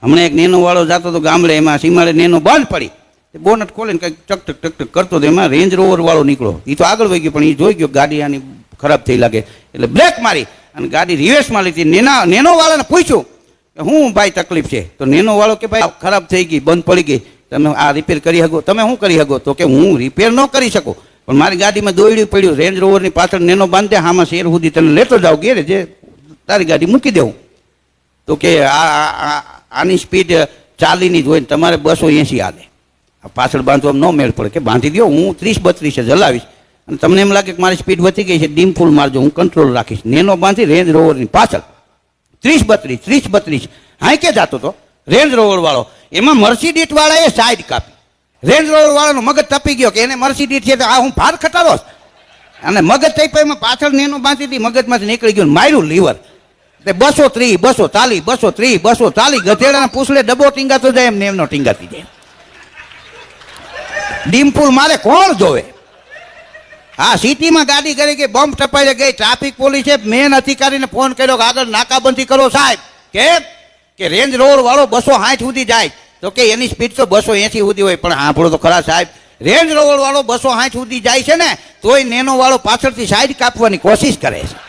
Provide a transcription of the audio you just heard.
હમણાં એક નેનો વાળો જતો હતો ગામડે, એમાં સીમાડે નેનો બંધ પડી, બોનટ ખોલીને કંઈક ટક ટક ટક ટક કરતો હતો, એમાં રેન્જ રોવર વાળો નીકળો. એ તો આગળ વહી ગયો, પણ એ જોઈ ગયો ગાડી આની ખરાબ થઈ લાગે એટલે બ્રેક મારી અને ગાડી રિવર્સમાં લીધી. નેનો વાળાને પૂછ્યું કે હું ભાઈ તકલીફ છે? તો નેનો વાળો કે ભાઈ ખરાબ થઈ ગઈ, બંધ પડી ગઈ, તમે આ રિપેર કરી શકો? તમે શું કરી શકો? તો કે હું રિપેર ન કરી શકું, પણ મારી ગાડીમાં દોડ્યું પડ્યું, રેન્જ રોવરની પાછળ નેનો બાંધે, આમાં શેર સુધી તને લેતો જાવ ઘેરે, જે તારી ગાડી મૂકી દેવું. તો કે આની સ્પીડ 40ની જ હોય ને તમારે 280 આલે, પાછળ બાંધવામાં ન મેળ પડે. કે બાંધી દો, હું 30-32 જ હલાવીશ, અને તમને એમ લાગે કે મારી સ્પીડ વધી ગઈ છે, ડીમ ફૂલ મારજો, હું કંટ્રોલ રાખીશ. નેનો બાંધી રેન્જ રોવરની પાછળ 30-32 હા કે જતો હતો રેન્જ રોવર વાળો. એમાં મર્સિડીઝ વાળાએ સાઈડ કાપી, રેન્જ રોવર વાળાનો મગજ તપી ગયો કે એને મર્સિડીઝ છે તો આ હું ભાર ખટાડો, અને મગજ થઈ એમાં પાછળ નેનો બાંધી હતી, મગજમાંથી નીકળી ગયું, માર્યું લીવર. 230, 240, 230, 240 ગધેડાના પૂછડે ડબ્બો ટીંગાતો જાય એમ નેમનો ટીંગાતી જાય. ડીમપુલ મારે કોણ જોવે? હા, સિટીમાં ગાડી કરી ગઈ, બમ્પ ટપાઈ ગઈ, ટ્રાફિક પોલીસે મેન અધિકારીને ફોન કર્યો કે આગળ નાકાબંધી કરો સાહેબ. કે રેન્જ રોવર વાળો 260 સુધી જાય, તો કે એની સ્પીડ તો 280 સુધી હોય. પણ સાંભળો તો ખરા સાહેબ, રેન્જ રોવર વાળો 260 સુધી જાય છે ને, તોય નેનો વાળો પાછળથી સાઈડ કાપવાની કોશિશ કરે છે.